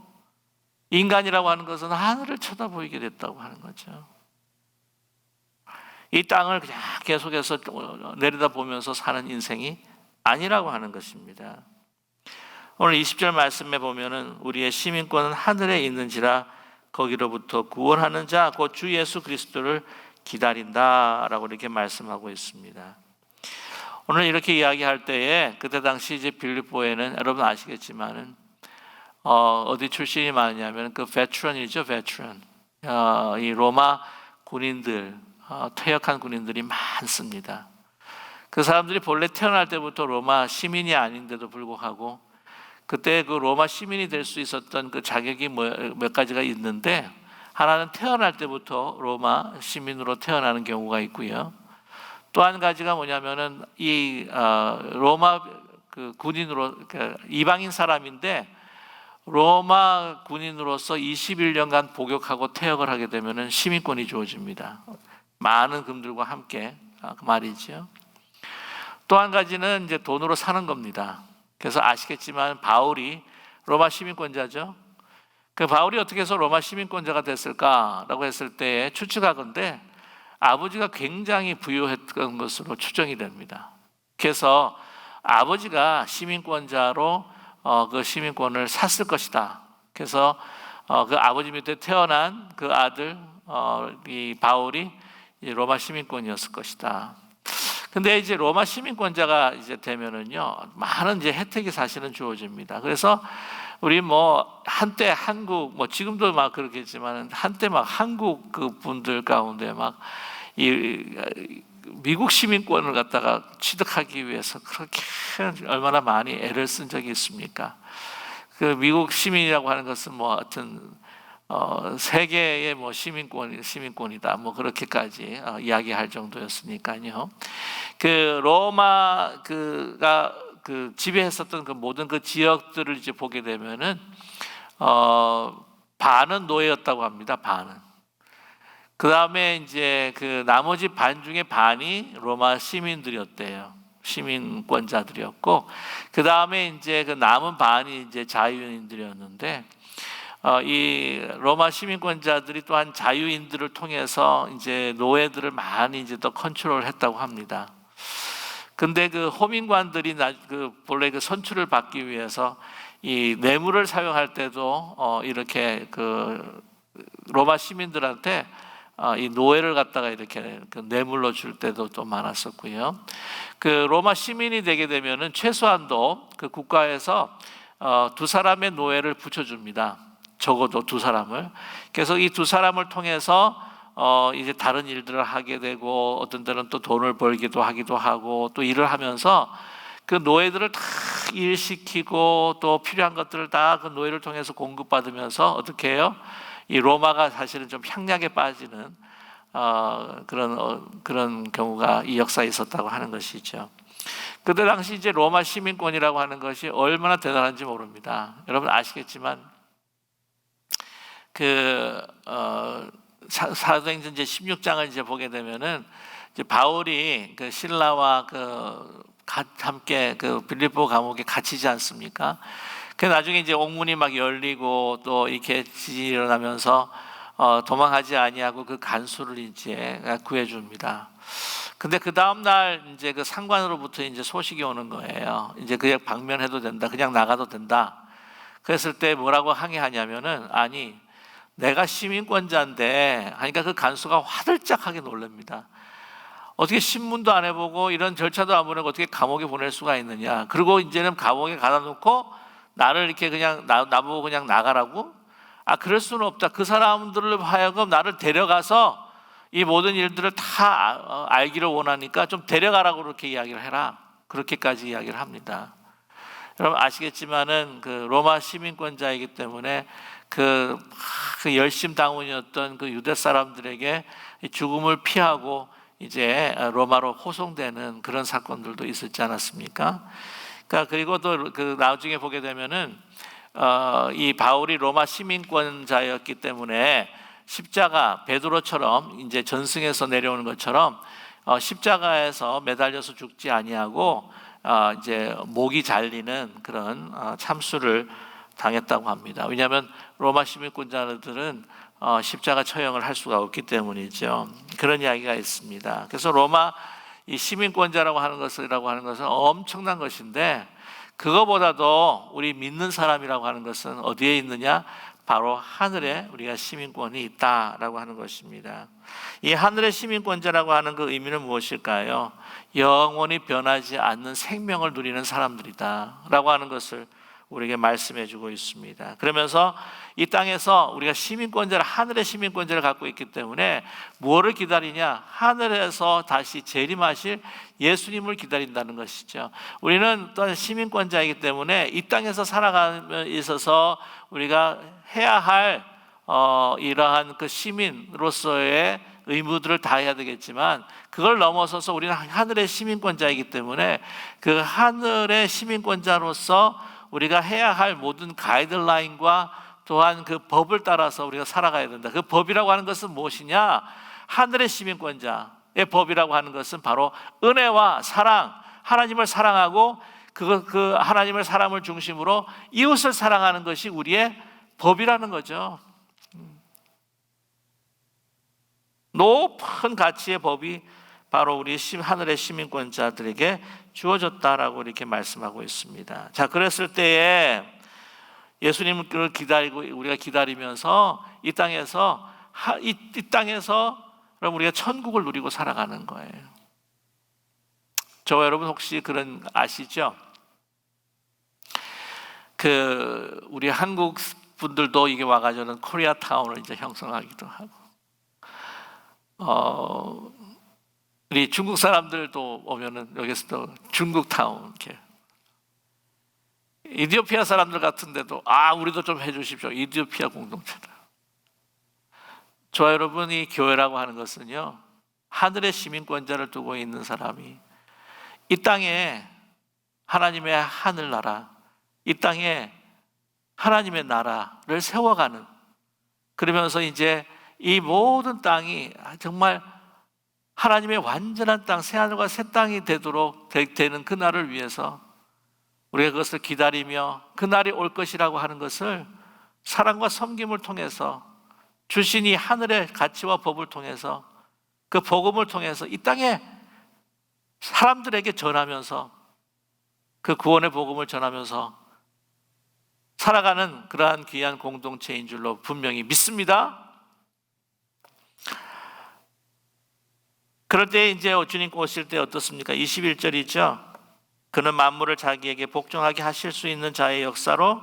인간이라고 하는 것은 하늘을 쳐다보게 됐다고 하는 거죠. 이 땅을 그냥 계속해서 내려다보면서 사는 인생이 아니라고 하는 것입니다. 오늘 20절 말씀에 보면은 우리의 시민권은 하늘에 있는지라 거기로부터 구원하는 자 곧 주 예수 그리스도를 기다린다라고 이렇게 말씀하고 있습니다. 오늘 이렇게 이야기할 때에 그때 당시 이제 빌립보에는 여러분 아시겠지만은 어디 출신이 많냐면 그 베트런이죠, 베트런. 이 로마 군인들, 퇴역한 군인들이 많습니다. 그 사람들이 본래 태어날 때부터 로마 시민이 아닌데도 불구하고 그때 그 로마 시민이 될 수 있었던 그 자격이 몇 가지가 있는데, 하나는 태어날 때부터 로마 시민으로 태어나는 경우가 있고요. 또 한 가지가 뭐냐면은 이 로마 그 군인으로, 이방인 사람인데 로마 군인으로서 21년간 복역하고 퇴역을 하게 되면은 시민권이 주어집니다. 많은 금들과 함께 그 말이죠. 또 한 가지는 이제 돈으로 사는 겁니다. 그래서 아시겠지만 바울이 로마 시민권자죠. 그 바울이 어떻게 해서 로마 시민권자가 됐을까라고 했을 때 추측하건대 아버지가 굉장히 부유했던 것으로 추정이 됩니다. 그래서 아버지가 시민권자로 그 시민권을 샀을 것이다. 그래서 그 아버지 밑에 태어난 그 아들 이 바울이 로마 시민권이었을 것이다. 근데 이제 로마 시민권자가 이제 되면은요, 많은 이제 혜택이 사실은 주어집니다. 그래서 우리 뭐 한때 한국, 뭐 지금도 막 그렇겠지만 한때 막 한국 그 분들 가운데 막 이 미국 시민권을 갖다가 취득하기 위해서 그렇게 얼마나 많이 애를 쓴 적이 있습니까? 그 미국 시민이라고 하는 것은 뭐 하여튼 세계의 뭐 시민권이다 뭐 그렇게까지 이야기할 정도였으니까요. 그 로마 그가 그 지배했었던 그 모든 그 지역들을 이제 보게 되면은 반은 노예였다고 합니다. 반은. 그 다음에 이제 그 나머지 반 중에 반이 로마 시민들이었대요. 시민권자들이었고, 그 다음에 이제 그 남은 반이 이제 자유인들이었는데, 이 로마 시민권자들이 또한 자유인들을 통해서 이제 노예들을 많이 이제 또 컨트롤했다고 합니다. 근데 그 호민관들이 본래 그 선출을 받기 위해서 이 뇌물을 사용할 때도 이렇게 그 로마 시민들한테 이 노예를 갖다가 이렇게 그 뇌물로 줄 때도 좀 많았었고요. 그 로마 시민이 되게 되면은 최소한도 그 국가에서 두 사람의 노예를 붙여줍니다. 적어도 두 사람을. 그래서 이 두 사람을 통해서 이제 다른 일들을 하게 되고, 어떤 때는 또 돈을 벌기도 하기도 하고, 또 일을 하면서 그 노예들을 다 일시키고 또 필요한 것들을 다 그 노예를 통해서 공급받으면서 어떻게 해요? 이 로마가 사실은 좀 향락에 빠지는 그런 경우가 이 역사에 있었다고 하는 것이죠. 그때 당시 이제 로마 시민권이라고 하는 것이 얼마나 대단한지 모릅니다. 여러분 아시겠지만 사도행전 이제 16장을 이제 보게 되면은 이제 바울이 그 실라와 함께 그 빌립보 감옥에 갇히지 않습니까? 그 나중에 이제 옥문이 막 열리고 또 이렇게 지진이 일어나면서 도망하지 아니하고 그 간수를 이제 구해줍니다. 근데 그 다음 날 이제 그 상관으로부터 이제 소식이 오는 거예요. 이제 그냥 방면해도 된다, 그냥 나가도 된다. 그랬을 때 뭐라고 항의하냐면은, 아니 내가 시민권자인데 하니까 그 간수가 화들짝하게 놀랍니다. 어떻게 신문도 안 해보고 이런 절차도 안 보내고 어떻게 감옥에 보낼 수가 있느냐. 그리고 이제는 감옥에 가다 놓고 나를 이렇게 그냥 나보고 그냥 나가라고? 그럴 수는 없다. 그 사람들을 하여금 나를 데려가서 이 모든 일들을 다 알기를 원하니까 좀 데려가라고 그렇게 이야기를 해라. 그렇게까지 이야기를 합니다. 여러분 아시겠지만은 그 로마 시민권자이기 때문에 그 열심당원이었던 그 유대 사람들에게 죽음을 피하고 이제 로마로 호송되는 그런 사건들도 있었지 않았습니까? 그리고 또 그 나중에 보게 되면은 이 바울이 로마 시민권자였기 때문에 십자가, 베드로처럼 이제 전승에서 내려오는 것처럼 십자가에서 매달려서 죽지 아니하고 이제 목이 잘리는 그런 참수를 당했다고 합니다. 왜냐하면 로마 시민권자들은 십자가 처형을 할 수가 없기 때문이죠. 그런 이야기가 있습니다. 그래서 로마 이 시민권자라고 하는 것은 엄청난 것인데, 그거보다도 우리 믿는 사람이라고 하는 것은 어디에 있느냐? 바로 하늘에 우리가 시민권이 있다라고 하는 것입니다. 이 하늘의 시민권자라고 하는 그 의미는 무엇일까요? 영원히 변하지 않는 생명을 누리는 사람들이다라고 하는 것을 우리에게 말씀해 주고 있습니다. 그러면서 이 땅에서 우리가 시민권자를, 하늘의 시민권자를 갖고 있기 때문에 무엇을 기다리냐? 하늘에서 다시 재림하실 예수님을 기다린다는 것이죠. 우리는 또한 시민권자이기 때문에 이 땅에서 살아가면서 있어서 우리가 해야 할 이러한 그 시민으로서의 의무들을 다 해야 되겠지만, 그걸 넘어서서 우리는 하늘의 시민권자이기 때문에 그 하늘의 시민권자로서 우리가 해야 할 모든 가이드라인과 또한 그 법을 따라서 우리가 살아가야 된다. 그 법이라고 하는 것은 무엇이냐? 하늘의 시민권자의 법이라고 하는 것은 바로 은혜와 사랑, 하나님을 사랑하고 그 하나님을 사랑을 중심으로 이웃을 사랑하는 것이 우리의 법이라는 거죠. 높은 가치의 법이 바로 우리 하늘의 시민권자들에게 주어졌다라고 이렇게 말씀하고 있습니다. 자, 그랬을 때에 예수님을 기다리고 우리가 기다리면서 이 땅에서 그럼 우리가 천국을 누리고 살아가는 거예요. 저와 여러분 혹시 그런 아시죠? 우리 한국 분들도 이게 와가지고는 코리아타운을 이제 형성하기도 하고, 우리 중국 사람들도 오면은 여기서도 중국타운 이렇게. 이디오피아 사람들 같은데도 우리도 좀 해주십시오. 이디오피아 공동체다. 저와 여러분이 교회라고 하는 것은요, 하늘의 시민권자를 두고 있는 사람이 이 땅에 하나님의 하늘나라, 이 땅에 하나님의 나라를 세워가는, 그러면서 이제 이 모든 땅이 정말 하나님의 완전한 땅, 새하늘과 새 땅이 되도록 되는 그 날을 위해서 우리가 그것을 기다리며 그 날이 올 것이라고 하는 것을 사랑과 섬김을 통해서 주신 이 하늘의 가치와 법을 통해서 그 복음을 통해서 이 땅에 사람들에게 전하면서 그 구원의 복음을 전하면서 살아가는 그러한 귀한 공동체인 줄로 분명히 믿습니다. 그럴 때 이제 주님 오실 때 어떻습니까? 21절이죠. 그는 만물을 자기에게 복종하게 하실 수 있는 자의 역사로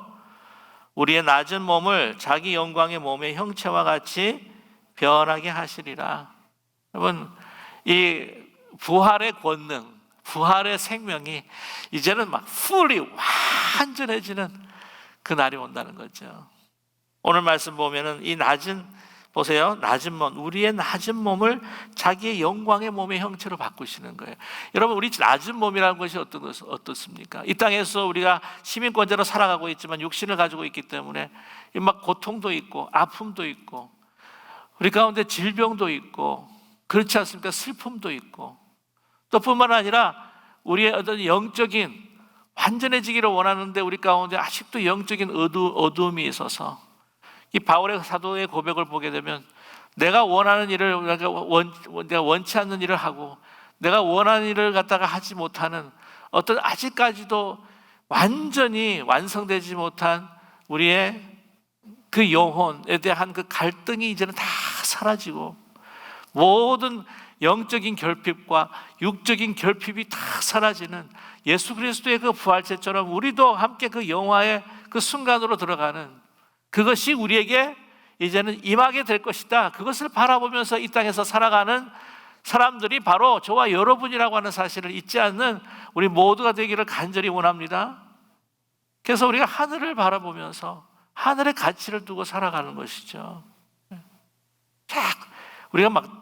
우리의 낮은 몸을 자기 영광의 몸의 형체와 같이 변하게 하시리라. 여러분, 이 부활의 권능, 부활의 생명이 이제는 막 fully 완전해지는 그 날이 온다는 거죠. 오늘 말씀 보면은 이 보세요. 낮은 몸, 우리의 낮은 몸을 자기의 영광의 몸의 형체로 바꾸시는 거예요. 여러분, 우리 낮은 몸이라는 것이 어떻습니까? 이 땅에서 우리가 시민권자로 살아가고 있지만 육신을 가지고 있기 때문에 막 고통도 있고 아픔도 있고 우리 가운데 질병도 있고 그렇지 않습니까? 슬픔도 있고 또 뿐만 아니라 우리의 어떤 영적인 완전해지기를 원하는데 우리 가운데 아직도 영적인 어두움이 있어서 이 바울의 사도의 고백을 보게 되면 내가 원하는 일을 내가 원치 않는 일을 하고 내가 원하는 일을 갖다가 하지 못하는 어떤 아직까지도 완전히 완성되지 못한 우리의 그 영혼에 대한 그 갈등이 이제는 다 사라지고 모든 영적인 결핍과 육적인 결핍이 다 사라지는 예수 그리스도의 그 부활체처럼 우리도 함께 그 영화의 그 순간으로 들어가는 그것이 우리에게 이제는 임하게 될 것이다. 그것을 바라보면서 이 땅에서 살아가는 사람들이 바로 저와 여러분이라고 하는 사실을 잊지 않는 우리 모두가 되기를 간절히 원합니다. 그래서 우리가 하늘을 바라보면서 하늘의 가치를 두고 살아가는 것이죠. 우리가 막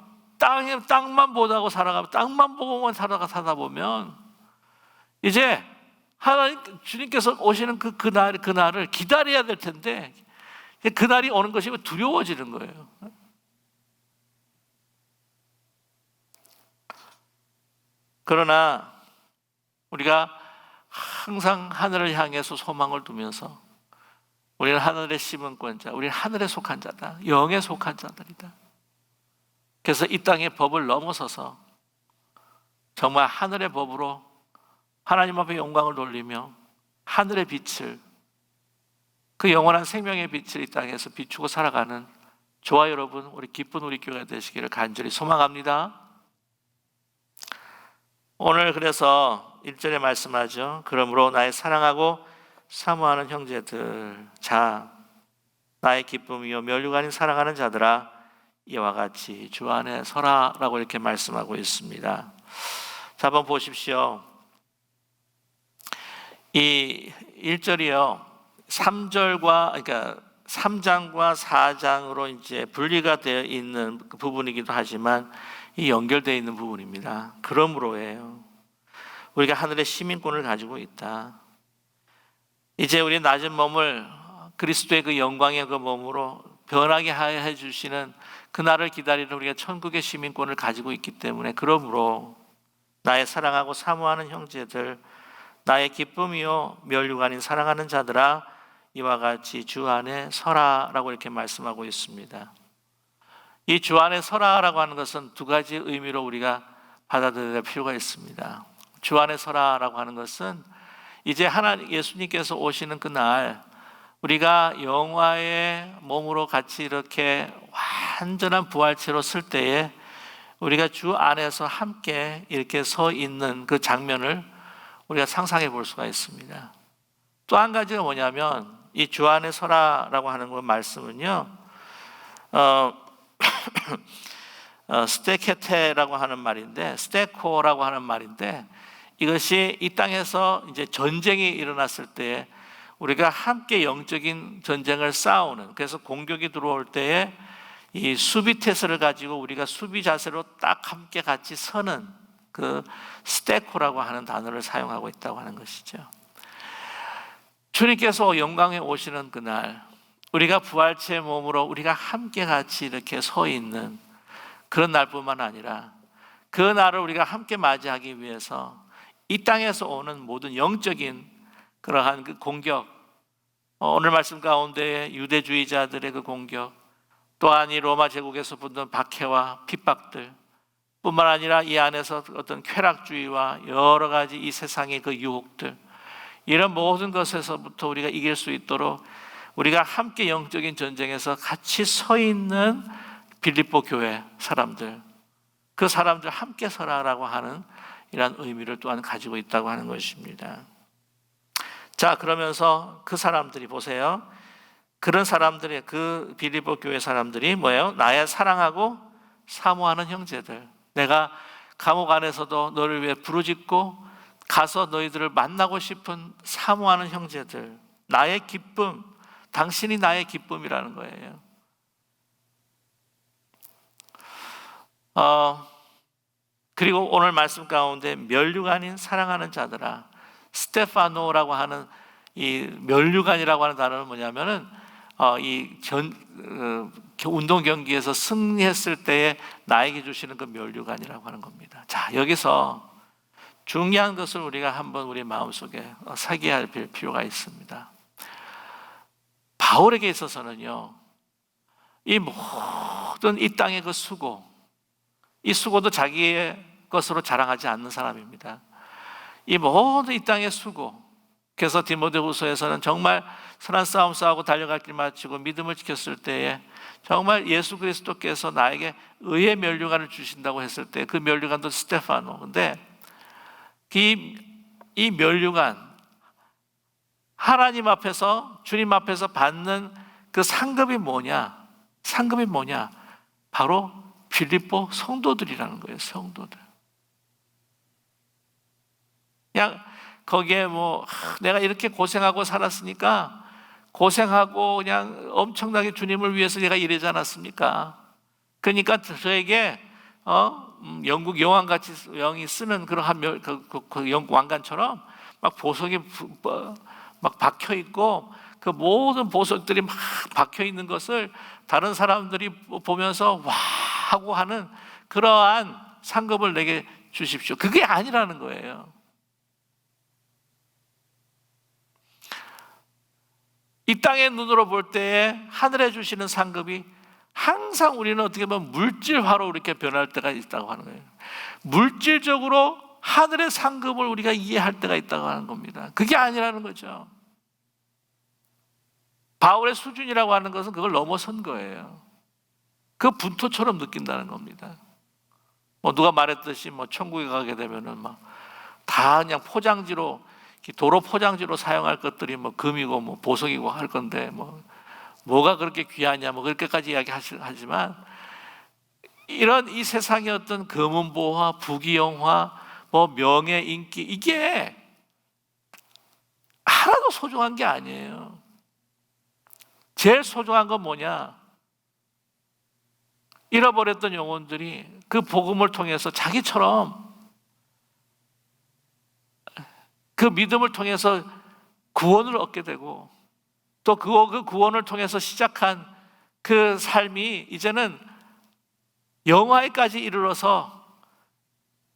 땅만 보다고 살아가면 땅만 보고만 살다 보면 이제 하나님 주님께서 오시는 그날을 기다려야 될 텐데 그날이 오는 것이 두려워지는 거예요. 그러나 우리가 항상 하늘을 향해서 소망을 두면서 우리는 하늘의 시민권자, 우리는 하늘에 속한 자다, 영에 속한 자들이다. 그래서 이 땅의 법을 넘어서서 정말 하늘의 법으로 하나님 앞에 영광을 돌리며 하늘의 빛을 그 영원한 생명의 빛을 이 땅에서 비추고 살아가는 저와 여러분 우리 기쁜 우리 교회가 되시기를 간절히 소망합니다. 오늘 그래서 1절에 말씀하죠. 그러므로 나의 사랑하고 사모하는 형제들 자 나의 기쁨이요 면류관인 사랑하는 자들아 이와 같이 주 안에 서라라고 이렇게 말씀하고 있습니다. 자, 한번 보십시오. 이 1절이요. 3절과 그러니까 3장과 4장으로 이제 분리가 되어 있는 부분이기도 하지만 이 연결되어 있는 부분입니다. 그러므로예요. 우리가 하늘의 시민권을 가지고 있다. 이제 우리 낮은 몸을 그리스도의 그 영광의 그 몸으로 변하게 해 주시는 그날을 기다리는 우리가 천국의 시민권을 가지고 있기 때문에 그러므로 나의 사랑하고 사모하는 형제들 나의 기쁨이요 면류관인 사랑하는 자들아 이와 같이 주 안에 서라라고 이렇게 말씀하고 있습니다. 이 주 안에 서라라고 하는 것은 두 가지 의미로 우리가 받아들여야 할 필요가 있습니다. 주 안에 서라라고 하는 것은 이제 예수님께서 오시는 그날 우리가 영화의 몸으로 같이 이렇게 완전한 부활체로 쓸 때에 우리가 주 안에서 함께 이렇게 서 있는 그 장면을 우리가 상상해 볼 수가 있습니다. 또 한 가지가 뭐냐면 이 주 안에 서라라고 하는 그 말씀은요 스테케테라고 하는 말인데 스테코라고 하는 말인데 이것이 이 땅에서 이제 전쟁이 일어났을 때 우리가 함께 영적인 전쟁을 싸우는 그래서 공격이 들어올 때에 이 수비 태세를 가지고 우리가 수비 자세로 딱 함께 같이 서는 그 스테코라고 하는 단어를 사용하고 있다고 하는 것이죠. 주님께서 영광에 오시는 그날 우리가 부활체의 몸으로 우리가 함께 같이 이렇게 서 있는 그런 날뿐만 아니라 그 날을 우리가 함께 맞이하기 위해서 이 땅에서 오는 모든 영적인 그러한 그 공격 오늘 말씀 가운데 유대주의자들의 그 공격, 또한 이 로마 제국에서 붙는 박해와 핍박들 뿐만 아니라 이 안에서 어떤 쾌락주의와 여러 가지 이 세상의 그 유혹들, 이런 모든 것에서부터 우리가 이길 수 있도록 우리가 함께 영적인 전쟁에서 같이 서 있는 빌립보 교회 사람들, 그 사람들 함께 서라라고 하는 이러한 의미를 또한 가지고 있다고 하는 것입니다. 자, 그러면서 그 사람들이 보세요. 그런 사람들이, 그 빌립보 교회 사람들이 뭐예요? 나의 사랑하고 사모하는 형제들. 내가 감옥 안에서도 너를 위해 부르짖고 가서 너희들을 만나고 싶은 사모하는 형제들. 나의 기쁨, 당신이 나의 기쁨이라는 거예요. 그리고 오늘 말씀 가운데 면류관인 사랑하는 자들아, 스테파노라고 하는 이 면류관이라고 하는 단어는 뭐냐면은 운동 경기에서 승리했을 때에 나에게 주시는 그 면류관이라고 하는 겁니다. 자, 여기서 중요한 것을 우리가 한번 우리 마음속에 새겨야 할 필요가 있습니다. 바울에게 있어서는요, 이 모든 이 땅의 그 수고, 이 수고도 자기의 것으로 자랑하지 않는 사람입니다. 이 모든 이 땅의 수고, 그래서 디모데후서에서는 정말 선한 싸움 싸우고 달려갈 길 마치고 믿음을 지켰을 때에 정말 예수 그리스도께서 나에게 의의 면류관을 주신다고 했을 때 그 면류관도 스테파노. 근데 이 면류관, 하나님 앞에서, 주님 앞에서 받는 그 상급이 뭐냐? 상급이 뭐냐? 바로 빌립보 성도들이라는 거예요. 성도들. 그냥 거기에 내가 이렇게 고생하고 살았으니까 고생하고 그냥 엄청나게 주님을 위해서 내가 이러지 않았습니까? 그러니까 저에게 영국 여왕같이 영이 쓰는 그런 그 영국 왕관처럼 막 보석이 막 박혀 있고 그 모든 보석들이 막 박혀 있는 것을 다른 사람들이 보면서 와 하고 하는 그러한 상급을 내게 주십시오. 그게 아니라는 거예요. 이 땅의 눈으로 볼 때에 하늘에 주시는 상급이 항상 우리는 어떻게 보면 물질화로 이렇게 변할 때가 있다고 하는 거예요. 물질적으로 하늘의 상급을 우리가 이해할 때가 있다고 하는 겁니다. 그게 아니라는 거죠. 바울의 수준이라고 하는 것은 그걸 넘어선 거예요. 그 분토처럼 느낀다는 겁니다. 누가 말했듯이 천국에 가게 되면은 다 그냥 포장지로, 도로 포장지로 사용할 것들이 금이고 보석이고 할 건데 뭐가 그렇게 귀하냐 그렇게까지 이야기하지만 이런 이 세상의 어떤 금은보화, 부귀영화, 명예, 인기, 이게 하나도 소중한 게 아니에요. 제일 소중한 건 뭐냐? 잃어버렸던 영혼들이 그 복음을 통해서 자기처럼 그 믿음을 통해서 구원을 얻게 되고 또 그 구원을 통해서 시작한 그 삶이 이제는 영화에까지 이르러서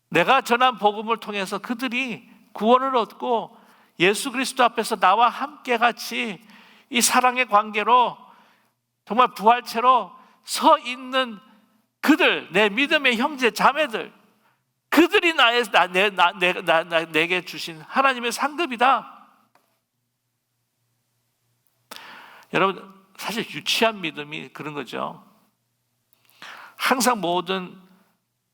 내가 전한 복음을 통해서 그들이 구원을 얻고 예수 그리스도 앞에서 나와 함께 같이 이 사랑의 관계로 정말 부활체로 서 있는 그들, 내 믿음의 형제 자매들, 그들이 내게 주신 하나님의 상급이다. 여러분, 사실 유치한 믿음이 그런 거죠. 항상 모든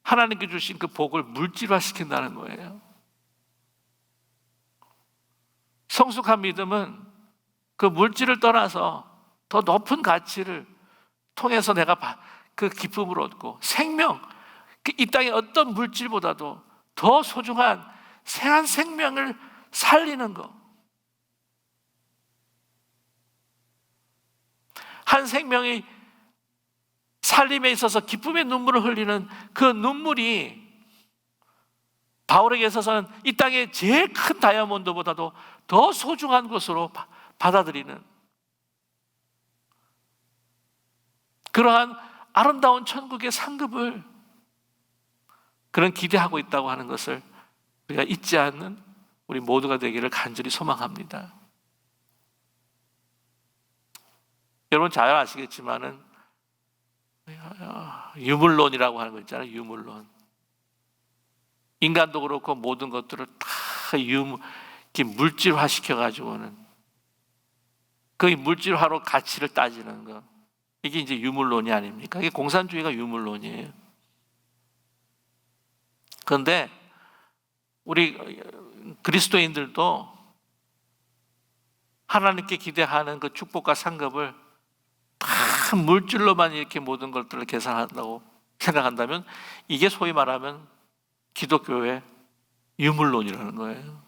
하나님께 주신 그 복을 물질화시킨다는 거예요. 성숙한 믿음은 그 물질을 떠나서 더 높은 가치를 통해서 내가 그 기쁨을 얻고 생명, 이 땅의 어떤 물질보다도 더 소중한 새한 생명을 살리는 것, 한 생명이 살림에 있어서 기쁨의 눈물을 흘리는 그 눈물이 바울에게 있어서는 이 땅의 제일 큰 다이아몬드보다도 더 소중한 것으로 받아들이는 그러한 아름다운 천국의 상급을 그런 기대하고 있다고 하는 것을 우리가 잊지 않는 우리 모두가 되기를 간절히 소망합니다. 여러분 잘 아시겠지만은 유물론이라고 하는 거 있잖아요. 유물론. 인간도 그렇고 모든 것들을 다 이렇게 물질화 시켜가지고는 그 물질화로 가치를 따지는 거. 이게 이제 유물론이 아닙니까? 이게 공산주의가 유물론이에요. 그런데 우리 그리스도인들도 하나님께 기대하는 그 축복과 상급을 다 물질로만 이렇게 모든 것들을 계산한다고 생각한다면 이게 소위 말하면 기독교의 유물론이라는 거예요.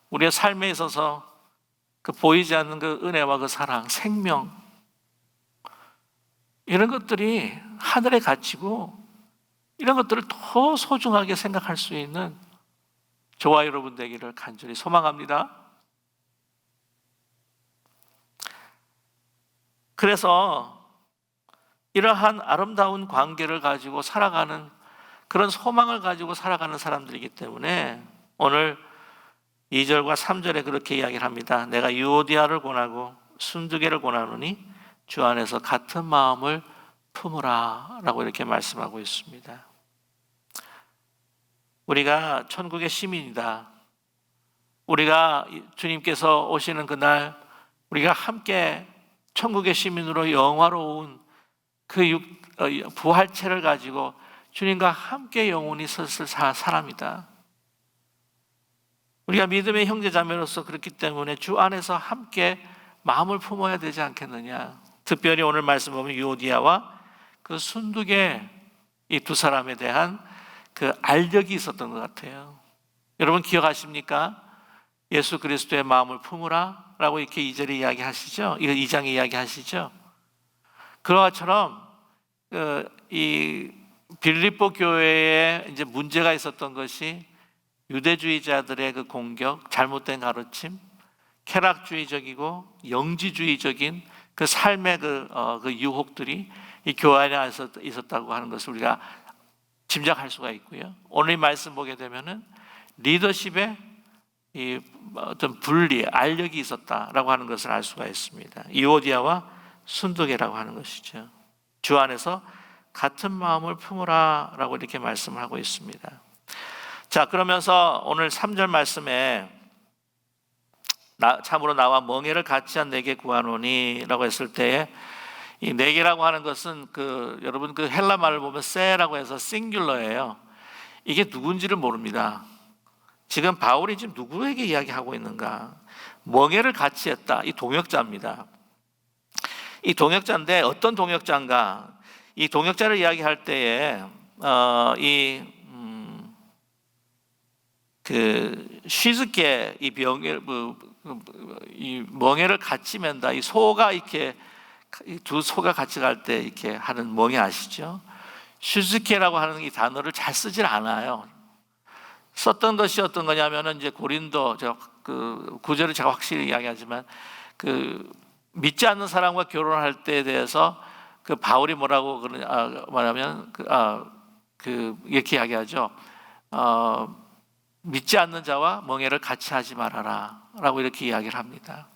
우리의 삶에 있어서 그 보이지 않는 그 은혜와 그 사랑, 생명, 이런 것들이 하늘의 가치고 이런 것들을 더 소중하게 생각할 수 있는 저와 여러분 되기를 간절히 소망합니다. 그래서 이러한 아름다운 관계를 가지고 살아가는 그런 소망을 가지고 살아가는 사람들이기 때문에 오늘 2절과 3절에 그렇게 이야기를 합니다. 내가 유오디아를 권하고 순두개를 권하노니 주 안에서 같은 마음을 품으라 라고 이렇게 말씀하고 있습니다. 우리가 천국의 시민이다. 우리가 주님께서 오시는 그날 우리가 함께 천국의 시민으로 영화로운 그 부활체를 가지고 주님과 함께 영원히 섰을 사람이다. 우리가 믿음의 형제자매로서 그렇기 때문에 주 안에서 함께 마음을 품어야 되지 않겠느냐. 특별히 오늘 말씀 보면 유오디아와 그 순두개 이 두 사람에 대한 그 알력이 있었던 것 같아요. 여러분 기억하십니까? 예수 그리스도의 마음을 품으라 라고 이렇게 2절에 이야기하시죠. 이거 2장에 이야기하시죠. 그런 것처럼 이 빌립보 교회에 이제 문제가 있었던 것이 유대주의자들의 그 공격, 잘못된 가르침, 쾌락주의적이고 영지주의적인 그 삶의 그 유혹들이 이 교회 안에 있었다고 하는 것을 우리가 짐작할 수가 있고요. 오늘 이 말씀 보게 되면은 리더십의 이 어떤 분리, 알력이 있었다라고 하는 것을 알 수가 있습니다. 이오디아와 순두개라고 하는 것이죠. 주 안에서 같은 마음을 품으라라고 이렇게 말씀을 하고 있습니다. 자, 그러면서 오늘 3절 말씀에 참으로 나와 멍에를 같이 한 내게 구하노니라고 했을 때에 이 네 개라고 하는 것은 여러분 그 헬라 말을 보면 세라고 해서 싱귤러예요. 이게 누군지를 모릅니다. 지금 바울이 지금 누구에게 이야기하고 있는가? 멍에를 같이 했다. 이 동역자입니다. 이 동역자인데 어떤 동역자인가? 이 동역자를 이야기할 때에 쉬즈께 이 멍에를 같이 맨다. 이 소가 이렇게 두 소가 같이 갈 때 이렇게 하는 멍에 아시죠? 쉬즈케라고 하는 이 단어를 잘 쓰질 않아요. 썼던 것이 어떤 거냐면은 이제 고린도 그 구절을 제가 확실히 이야기하지만 그 믿지 않는 사람과 결혼할 때에 대해서 그 바울이 뭐라고 말하면 이렇게 이야기하죠. 믿지 않는 자와 멍에를 같이 하지 말아라 라고 이렇게 이야기를 합니다.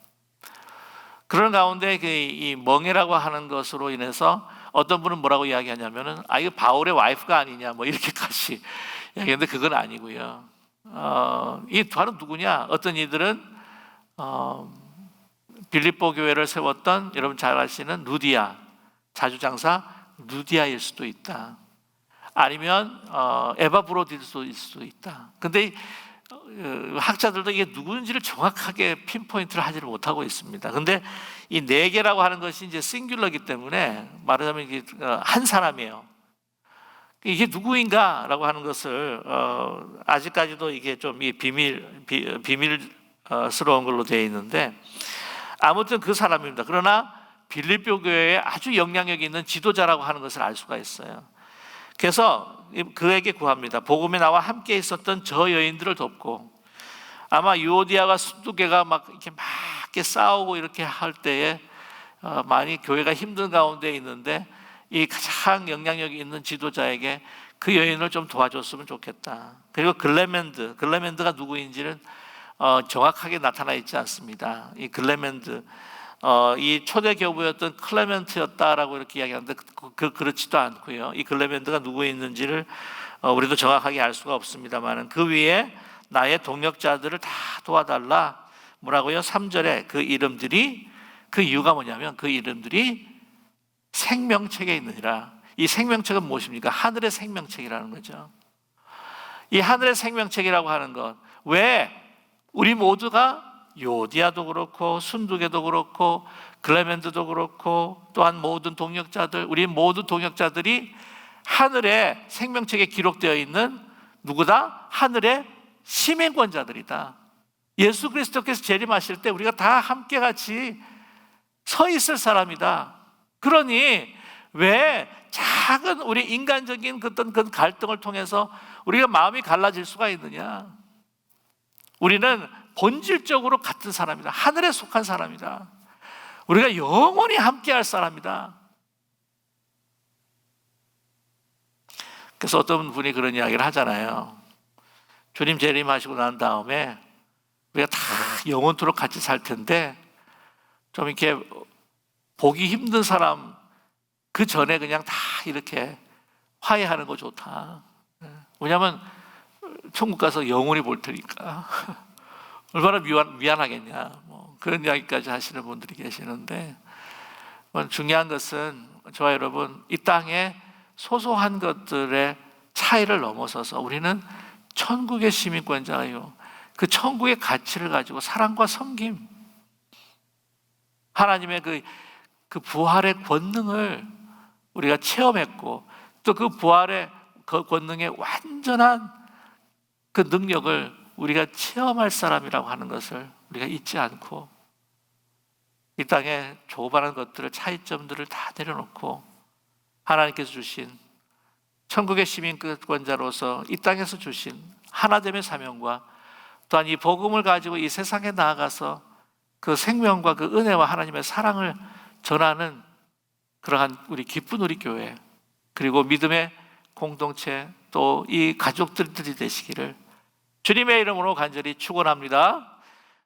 그런 가운데 이 멍에라고 하는 것으로 인해서 어떤 분은 뭐라고 이야기하냐면은 이거 바울의 와이프가 아니냐 뭐 이렇게까지 이야기했는데 그건 아니고요. 이 바로 누구냐? 어떤 이들은 빌립보 교회를 세웠던 여러분 잘 아시는 루디아 자주장사 루디아일 수도 있다. 아니면 에바브로딜일 수도 있다. 근데 학자들도 이게 누구인지를 정확하게 핀포인트를 하지를 못하고 있습니다. 근데 이 네 개라고 하는 것이 이제 싱귤러이기 때문에 말하자면 이게 한 사람이에요. 이게 누구인가라고 하는 것을 아직까지도 이게 좀 비밀스러운 걸로 되어 있는데 아무튼 그 사람입니다. 그러나 빌립보 교회에 아주 영향력이 있는 지도자라고 하는 것을 알 수가 있어요. 그래서 그에게 구합니다. 복음에 나와 함께 있었던 저 여인들을 돕고 아마 유오디아가 순두개가 막 이렇게 싸우고 이렇게 할 때에 많이 교회가 힘든 가운데 있는데 이 가장 영향력이 있는 지도자에게 그 여인을 좀 도와줬으면 좋겠다. 그리고 글레멘드가 누구인지는 정확하게 나타나 있지 않습니다. 이 글레멘드, 이 초대 교부였던 클레멘트였다라고 이렇게 이야기하는데 그렇지도 않고요. 이 글레멘드가 누구 있는지를 우리도 정확하게 알 수가 없습니다만 그 위에 나의 동역자들을 다 도와달라. 뭐라고요? 3절에 그 이름들이, 그 이유가 뭐냐면 그 이름들이 생명책에 있느니라. 이 생명책은 무엇입니까? 하늘의 생명책이라는 거죠. 이 하늘의 생명책이라고 하는 것, 왜 우리 모두가 요디아도 그렇고 순두개도 그렇고 글레멘드도 그렇고 또한 모든 동역자들, 우리 모두 동역자들이 하늘의 생명책에 기록되어 있는 누구다? 하늘의 시민권자들이다. 예수 그리스도께서 재림하실 때 우리가 다 함께 같이 서 있을 사람이다. 그러니 왜 작은 우리 인간적인 어떤 그 갈등을 통해서 우리가 마음이 갈라질 수가 있느냐? 우리는 본질적으로 같은 사람이다. 하늘에 속한 사람이다. 우리가 영원히 함께할 사람이다. 그래서 어떤 분이 그런 이야기를 하잖아요. 주님 재림하시고 난 다음에 우리가 다 영원토록 같이 살 텐데 좀 이렇게 보기 힘든 사람 그 전에 그냥 다 이렇게 화해하는 거 좋다. 왜냐하면 천국 가서 영원히 볼 테니까 얼마나 미안하겠냐. 뭐 그런 이야기까지 하시는 분들이 계시는데 중요한 것은 저와 여러분 이 땅에 소소한 것들의 차이를 넘어서서 우리는 천국의 시민권자예요. 그 천국의 가치를 가지고 사랑과 섬김, 하나님의 그 부활의 권능을 우리가 체험했고 또 그 부활의 그 권능의 완전한 그 능력을 우리가 체험할 사람이라고 하는 것을 우리가 잊지 않고 이 땅에 조그마한 것들을 차이점들을 다 내려놓고 하나님께서 주신 천국의 시민권자로서 이 땅에서 주신 하나됨의 사명과 또한 이 복음을 가지고 이 세상에 나아가서 그 생명과 그 은혜와 하나님의 사랑을 전하는 그러한 우리 기쁜 우리 교회 그리고 믿음의 공동체 또 이 가족들이 되시기를 주님의 이름으로 간절히 축원합니다.